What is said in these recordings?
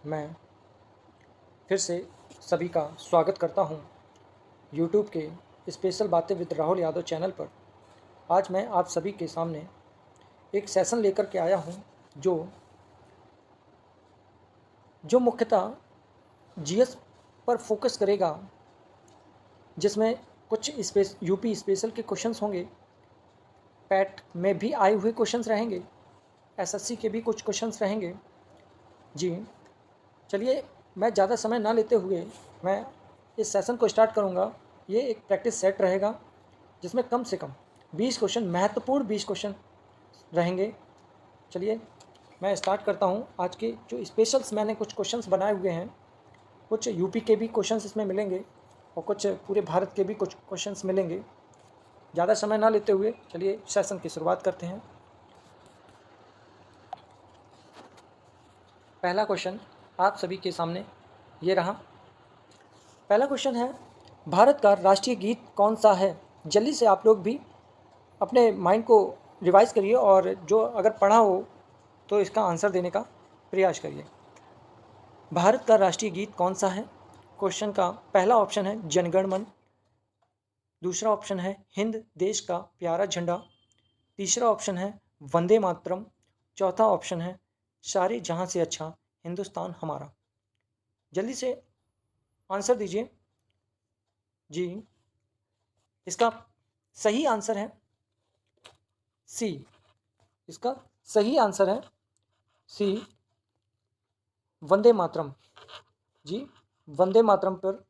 मैं फिर से सभी का स्वागत करता हूं यूट्यूब के स्पेशल बातें विद राहुल यादव चैनल पर। आज मैं आप सभी के सामने एक सेशन लेकर के आया हूं जो जो मुख्यतः जीएस पर फोकस करेगा, जिसमें कुछ यूपी स्पेशल के क्वेश्चंस होंगे, पैट में भी आए हुए क्वेश्चंस रहेंगे, एसएससी के भी कुछ क्वेश्चंस रहेंगे। जी चलिए, मैं ज़्यादा समय ना लेते हुए मैं इस सेशन को स्टार्ट करूँगा। ये एक प्रैक्टिस सेट रहेगा जिसमें कम से कम 20 क्वेश्चन, महत्वपूर्ण 20 क्वेश्चन रहेंगे। चलिए मैं स्टार्ट करता हूँ। आज के जो स्पेशल्स मैंने कुछ क्वेश्चंस बनाए हुए हैं, कुछ यूपी के भी क्वेश्चंस इसमें मिलेंगे और कुछ पूरे भारत के भी कुछ क्वेश्चंस मिलेंगे। ज़्यादा समय ना लेते हुए चलिए सेशन की शुरुआत करते हैं। पहला क्वेश्चन आप सभी के सामने ये रहा। पहला क्वेश्चन है, भारत का राष्ट्रीय गीत कौन सा है? जल्दी से आप लोग भी अपने माइंड को रिवाइज करिए और जो अगर पढ़ा हो तो इसका आंसर देने का प्रयास करिए। भारत का राष्ट्रीय गीत कौन सा है? क्वेश्चन का पहला ऑप्शन है जनगण मन, दूसरा ऑप्शन है हिंद देश का प्यारा झंडा, तीसरा ऑप्शन है वंदे मातरम, चौथा ऑप्शन है सारे जहां से अच्छा हिंदुस्तान हमारा। जल्दी से आंसर दीजिए जी। इसका सही आंसर है सी। इसका सही आंसर है सी, वंदे मातरम। जी, वंदे मातरम पर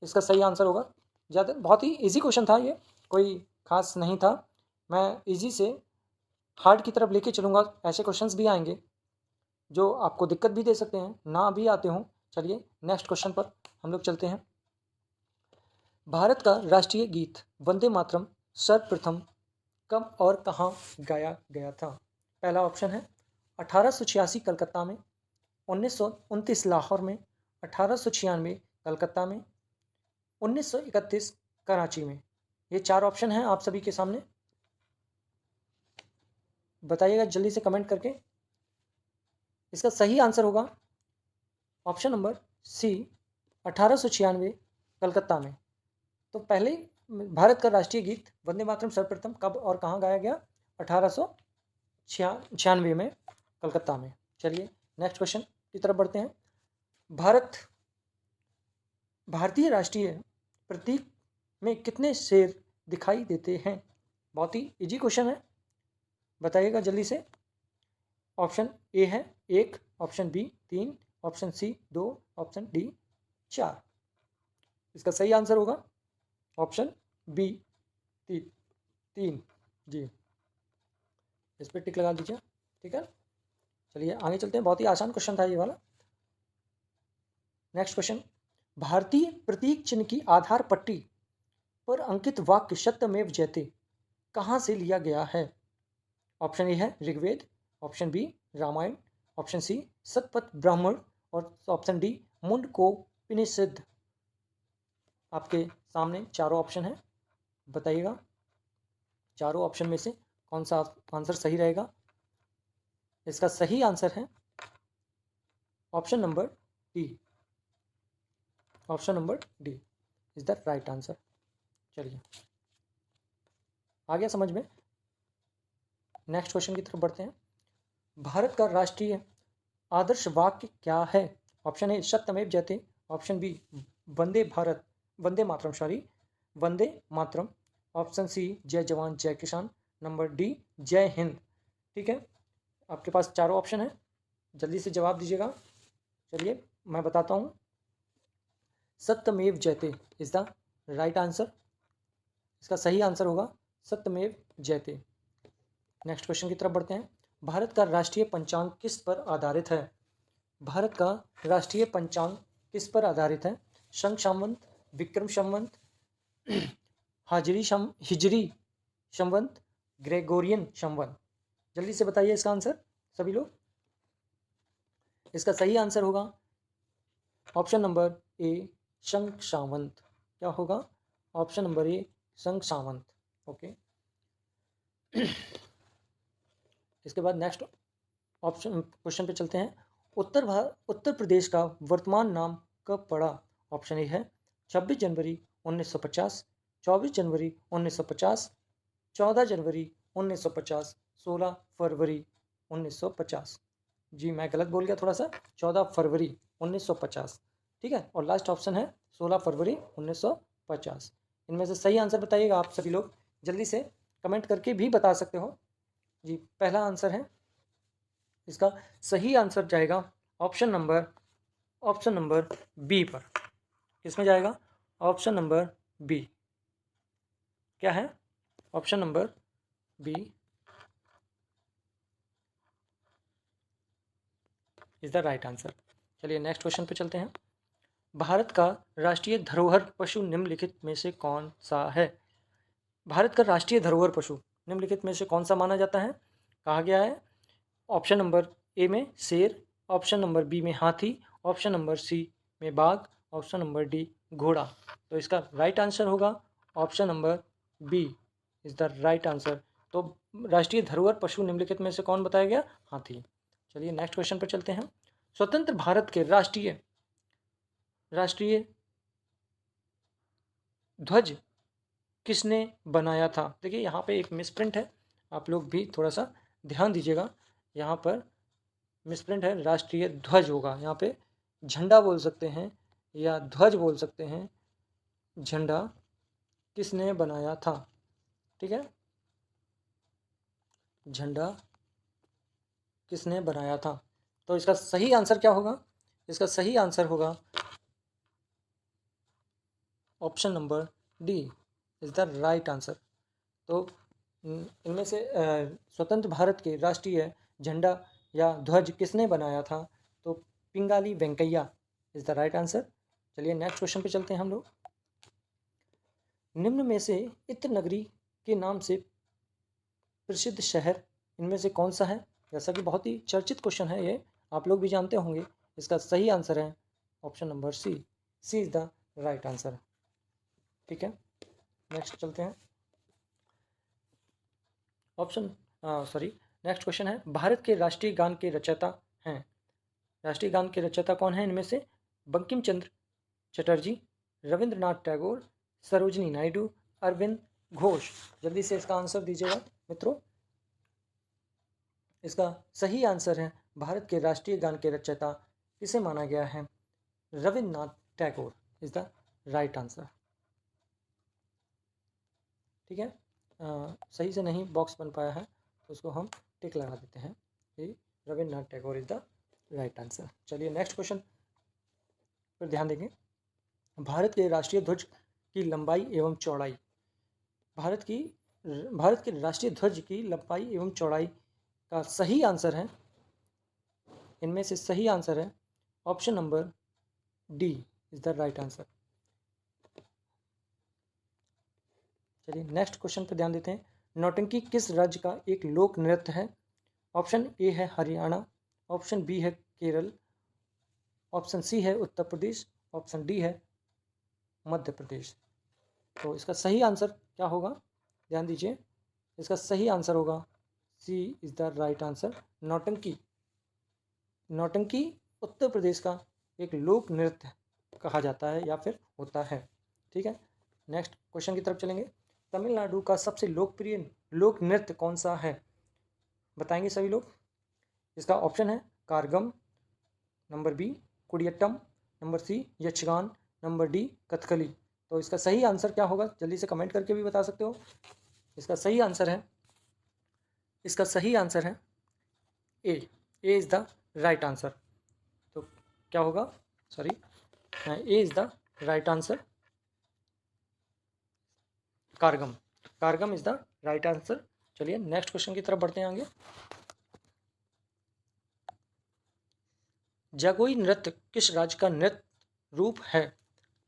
इसका सही आंसर होगा। ज़्यादा बहुत ही इजी क्वेश्चन था, ये कोई खास नहीं था। मैं इजी से हार्ड की तरफ लेके चलूँगा। ऐसे क्वेश्चंस भी आएंगे जो आपको दिक्कत भी दे सकते हैं, ना भी आते हों। चलिए नेक्स्ट क्वेश्चन पर हम लोग चलते हैं। भारत का राष्ट्रीय गीत वंदे मातरम सर्वप्रथम कब और कहाँ गाया गया था? पहला ऑप्शन है 1886 कलकत्ता में, 1929 लाहौर में, 1896 कलकत्ता में, 1931 कराची में। ये चार ऑप्शन हैं आप सभी के सामने। बताइएगा जल्दी से कमेंट करके। इसका सही आंसर होगा ऑप्शन नंबर सी, 1896 कलकत्ता में। तो पहले भारत का राष्ट्रीय गीत वंदे मातरम सर्वप्रथम कब और कहाँ गाया गया? 1896 में कलकत्ता में। चलिए नेक्स्ट क्वेश्चन की तरफ बढ़ते हैं। भारतीय राष्ट्रीय प्रतीक में कितने शेर दिखाई देते हैं? बहुत ही इजी क्वेश्चन है, बताइएगा जल्दी से। ऑप्शन ए है 1, option B 3, option C 2, option D 4। इसका सही आंसर होगा ऑप्शन बी 3। जी, इस पर टिक लगा दीजिए। ठीक है, चलिए आगे चलते हैं। बहुत ही आसान क्वेश्चन था ये वाला। नेक्स्ट क्वेश्चन, भारतीय प्रतीक चिन्ह की आधार पट्टी पर अंकित वाक्य सत्यमेव जयते कहाँ से लिया गया है? ऑप्शन ए है Rigveda, option B Ramayana, option C Shatapatha Brahmana और ऑप्शन डी मुंडकोपनिषद। आपके सामने चारों ऑप्शन है, बताइएगा चारों ऑप्शन में से कौन सा आंसर सही रहेगा। इसका सही आंसर है option number D. Option number D is the right answer. चलिए आ गया समझ में। नेक्स्ट क्वेश्चन की तरफ बढ़ते हैं। भारत का राष्ट्रीय आदर्श वाक्य क्या है? ऑप्शन ए सत्यमेव जयते, option B Vande Mataram, Vande Mataram, option C जय जवान जय किसान, नंबर डी जय हिंद। ठीक है, आपके पास चारों ऑप्शन है, जल्दी से जवाब दीजिएगा। चलिए मैं बताता हूँ, सत्यमेव जयते इज द राइट आंसर। इसका सही आंसर होगा सत्यमेव जयते। नेक्स्ट क्वेश्चन की तरफ बढ़ते हैं। भारत का राष्ट्रीय पंचांग किस पर आधारित है? भारत का राष्ट्रीय पंचांग किस पर आधारित है? शंख संवत, विक्रम संवत, हिजरी संवत, ग्रेगोरियन संवत। जल्दी से बताइए इसका आंसर सभी लोग। इसका सही आंसर होगा ऑप्शन नंबर ए शंख संवत। क्या होगा? ऑप्शन नंबर ए शंख संवत। ओके, इसके बाद नेक्स्ट ऑप्शन क्वेश्चन पे चलते हैं। उत्तर प्रदेश का वर्तमान नाम कब पड़ा? ऑप्शन ए है 26 जनवरी 1950, 24 जनवरी 1950, 14 जनवरी 1950, 16 फरवरी 1950। जी मैं गलत बोल गया थोड़ा सा, 14 फरवरी 1950, ठीक है। और लास्ट ऑप्शन है 16 फरवरी 1950। इनमें से सही आंसर बताइएगा आप सभी लोग, जल्दी से कमेंट करके भी बता सकते हो। जी पहला आंसर है, इसका सही आंसर जाएगा ऑप्शन नंबर बी पर। किसमें जाएगा? Option number B. क्या है? Option number B is the right answer. चलिए नेक्स्ट क्वेश्चन पे चलते हैं। भारत का राष्ट्रीय धरोहर पशु निम्नलिखित में से कौन सा है? भारत का राष्ट्रीय धरोहर पशु निम्नलिखित में से कौन सा माना जाता है? कहा गया है ऑप्शन नंबर ए में शेर, ऑप्शन नंबर बी में हाथी, ऑप्शन नंबर सी में बाघ, ऑप्शन नंबर डी घोड़ा। तो इसका राइट आंसर होगा option number B is the right answer. तो राष्ट्रीय धरोहर पशु निम्नलिखित में से कौन बताया गया? हाथी। चलिए नेक्स्ट क्वेश्चन पर चलते हैं। स्वतंत्र भारत के राष्ट्रीय ध्वज किसने बनाया था? देखिए यहाँ पे एक मिसप्रिंट है, आप लोग भी थोड़ा सा ध्यान दीजिएगा। यहाँ पर मिसप्रिंट है, राष्ट्रीय ध्वज होगा, यहाँ पे झंडा बोल सकते हैं या ध्वज बोल सकते हैं। झंडा किसने बनाया था? ठीक है, झंडा किसने बनाया था? तो इसका सही आंसर क्या होगा? इसका सही आंसर होगा option number D is the right answer. तो इनमें से स्वतंत्र भारत के राष्ट्रीय झंडा या ध्वज किसने बनाया था? तो Pingali Venkaiah is the right answer. चलिए नेक्स्ट क्वेश्चन पे चलते हैं हम लोग। निम्न में से इत्र नगरी के नाम से प्रसिद्ध शहर इनमें से कौन सा है? जैसा कि बहुत ही चर्चित क्वेश्चन है ये, आप लोग भी जानते होंगे। इसका सही आंसर है option number C is the right answer. ठीक है, नेक्स्ट चलते हैं। नेक्स्ट क्वेश्चन है, भारत के राष्ट्रीय गान के रचयिता हैं। राष्ट्रीय गान के रचयिता कौन है इनमें से? बंकिम चंद्र चटर्जी, रविंद्रनाथ टैगोर, सरोजनी नायडू, अरविंद घोष। जल्दी से इसका आंसर दीजिएगा मित्रों। इसका सही आंसर है, भारत के राष्ट्रीय गान के रचयिता किसे माना गया है? Rabindranath Tagore is the right answer. ठीक है, सही से नहीं बॉक्स बन पाया है तो उसको हम टिक लगा देते हैं कि Rabindranath Tagore is the right answer. चलिए नेक्स्ट क्वेश्चन पर ध्यान देंगे। भारत के राष्ट्रीय ध्वज की लंबाई एवं चौड़ाई। भारत के राष्ट्रीय ध्वज की लंबाई एवं चौड़ाई का सही आंसर है, इनमें से सही आंसर है option number D is the right answer. चलिए नेक्स्ट क्वेश्चन पर ध्यान देते हैं। नौटंकी किस राज्य का एक लोक नृत्य है? ऑप्शन ए है हरियाणा, ऑप्शन बी है केरल, ऑप्शन सी है उत्तर प्रदेश, ऑप्शन डी है मध्य प्रदेश। तो इसका सही आंसर क्या होगा? ध्यान दीजिए, इसका सही आंसर होगा सी इज द राइट आंसर। नौटंकी उत्तर प्रदेश का एक लोक नृत्य कहा जाता है या फिर होता है। ठीक है, नेक्स्ट क्वेश्चन की तरफ चलेंगे। तमिलनाडु का सबसे लोकप्रिय लोक नृत्य कौन सा है? बताएंगे सभी लोग। इसका ऑप्शन है Karagam, number B Kudiyattam, number C Yakshagana, number D Kathakali. तो इसका सही आंसर क्या होगा? जल्दी से कमेंट करके भी बता सकते हो। इसका सही आंसर है A is the right answer. तो क्या होगा? A is the right answer. Karagam is the right answer. चलिए नेक्स्ट क्वेश्चन की तरफ बढ़ते हैं आगे। जगोई नृत्य किस राज्य का नृत्य रूप है?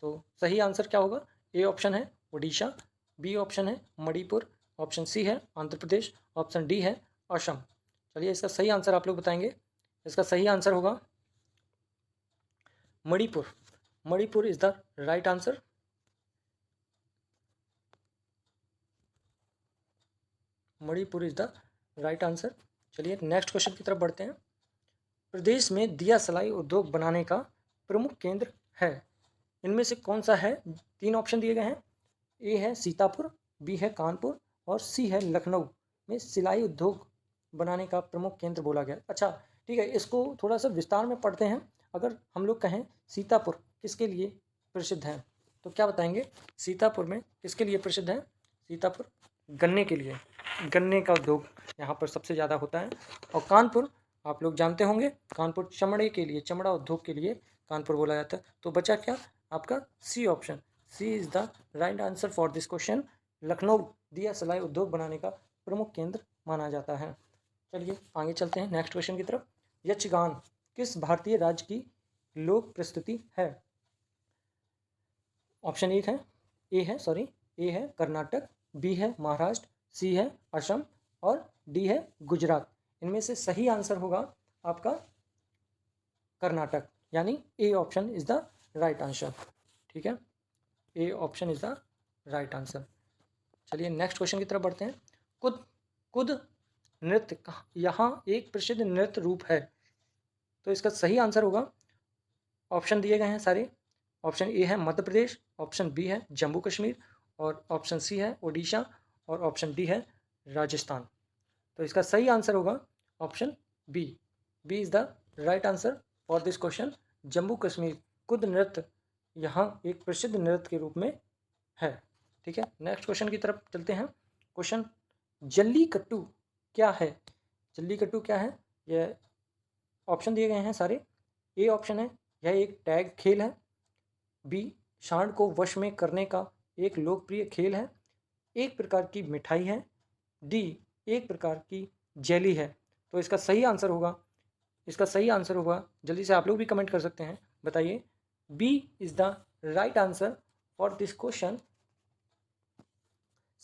तो सही आंसर क्या होगा? ए ऑप्शन है उड़ीसा, बी ऑप्शन है मणिपुर, ऑप्शन सी है आंध्र प्रदेश, ऑप्शन डी है असम। चलिए इसका सही आंसर आप लोग बताएंगे। इसका सही आंसर होगा Manipur is the right answer. Manipur is the right answer. चलिए नेक्स्ट क्वेश्चन की तरफ बढ़ते हैं। प्रदेश में दिया सलाई उद्योग बनाने का प्रमुख केंद्र है? इनमें से कौन सा है? 3 ऑप्शन दिए गए हैं। ए है सीतापुर, बी है कानपुर और सी है लखनऊ में सिलाई उद्योग बनाने का प्रमुख केंद्र बोला गया। अच्छा, ठीक है, इसको थोड़ा सा विस्तार में पढ़ते हैं। अगर हम लोग कहें सीतापुर किसके लिए प्रसिद्ध है, तो क्या बताएंगे? सीतापुर में किसके लिए प्रसिद्ध है? सीतापुर गन्ने के लिए, गन्ने का उद्योग यहाँ पर सबसे ज़्यादा होता है। और कानपुर आप लोग जानते होंगे, कानपुर चमड़े के लिए, चमड़ा उद्योग के लिए कानपुर बोला जाता है। तो बचा क्या आपका? C option. C is the right answer for this question. Lucknow दिया सलाई उद्योग बनाने का प्रमुख केंद्र माना जाता है। चलिए आगे चलते हैं नेक्स्ट क्वेश्चन की तरफ। यक्षगान किस भारतीय राज्य की लोक प्रस्तुति है? ऑप्शन ए है कर्नाटक, बी है महाराष्ट्र, सी है असम और डी है गुजरात। इनमें से सही आंसर होगा आपका कर्नाटक, यानी A option is the right answer. ठीक है, A option is the right answer. चलिए नेक्स्ट क्वेश्चन की तरफ बढ़ते हैं। कुद नृत्य यहाँ एक प्रसिद्ध नृत्य रूप है, तो इसका सही आंसर होगा, ऑप्शन दिए गए हैं सारे। ऑप्शन ए है मध्य प्रदेश, ऑप्शन बी है जम्मू कश्मीर और ऑप्शन सी है उड़ीसा और ऑप्शन डी है राजस्थान। तो इसका सही आंसर होगा option B. B is the right answer for this question. Jammu Kashmir Kud नृत्य यहाँ एक प्रसिद्ध नृत्य के रूप में है। ठीक है, नेक्स्ट क्वेश्चन की तरफ चलते हैं। क्वेश्चन, जल्लीकट्टू क्या है? जल्लीकट्टू क्या है? यह ऑप्शन दिए गए हैं सारे। ए ऑप्शन है यह एक टैग खेल है, बी सांड को वश में करने का एक लोकप्रिय खेल है, एक प्रकार की मिठाई है, डी एक प्रकार की जेली है। तो इसका सही आंसर होगा, जल्दी से आप लोग भी कमेंट कर सकते हैं, बताइए। B is the right answer for this question.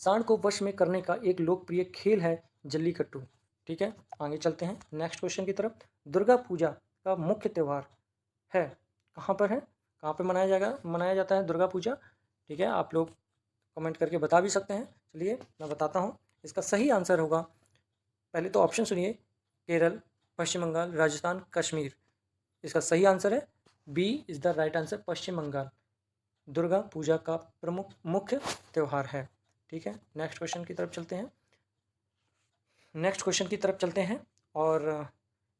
सांड को वश में करने का एक लोकप्रिय खेल है जल्लीकट्टू। ठीक है, आगे चलते हैं नेक्स्ट क्वेश्चन की तरफ। दुर्गा पूजा का मुख्य त्यौहार है, कहाँ पर मनाया जाता है दुर्गा पूजा? ठीक है, आप लोग कमेंट करके बता भी सकते हैं। चलिए मैं बताता हूँ, इसका सही आंसर होगा, पहले तो ऑप्शन सुनिए, केरल, पश्चिम बंगाल, राजस्थान, कश्मीर। इसका सही आंसर है B is the right answer, Paschim Bengal Durga Puja का प्रमुख मुख्य त्यौहार है। ठीक है, नेक्स्ट क्वेश्चन की तरफ चलते हैं। और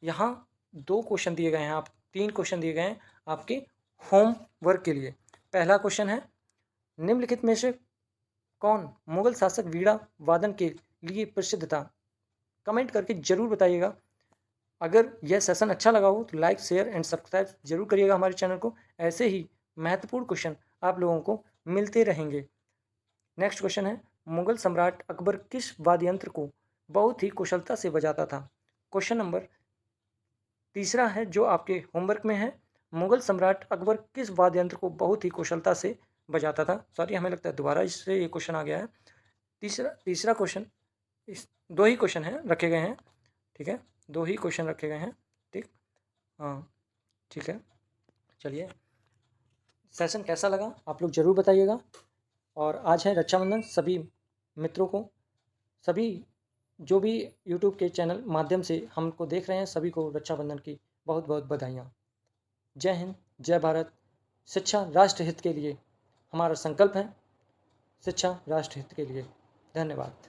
यहाँ 2 क्वेश्चन दिए गए हैं, 3 क्वेश्चन दिए गए हैं आपके होमवर्क के लिए। पहला क्वेश्चन है, निम्नलिखित में से कौन मुगल शासक वीणा वादन के लिए प्रसिद्ध था? कमेंट करके ज़रूर बताइएगा। अगर यह सेशन अच्छा लगा हो तो लाइक, शेयर एंड सब्सक्राइब जरूर करिएगा हमारे चैनल को। ऐसे ही महत्वपूर्ण क्वेश्चन आप लोगों को मिलते रहेंगे। नेक्स्ट क्वेश्चन है, मुगल सम्राट अकबर किस वाद्य यंत्र को बहुत ही कुशलता से बजाता था? क्वेश्चन नंबर 3 है जो आपके होमवर्क में है। मुगल सम्राट अकबर किस वाद्य यंत्र को बहुत ही कुशलता से बजाता था? सॉरी, हमें लगता है दोबारा इससे ये क्वेश्चन आ गया है। तीसरा क्वेश्चन, 2 ही क्वेश्चन हैं रखे गए हैं। ठीक है, 2 ही क्वेश्चन रखे गए हैं। ठीक, हाँ ठीक है। चलिए, सेशन कैसा लगा आप लोग ज़रूर बताइएगा। और आज है रक्षाबंधन, सभी मित्रों को, सभी जो भी यूट्यूब के चैनल माध्यम से हमको देख रहे हैं, सभी को रक्षाबंधन की बहुत बहुत बधाइयाँ। जय हिंद, जय भारत। शिक्षा राष्ट्र हित के लिए हमारा संकल्प है, शिक्षा राष्ट्र हित के लिए। धन्यवाद।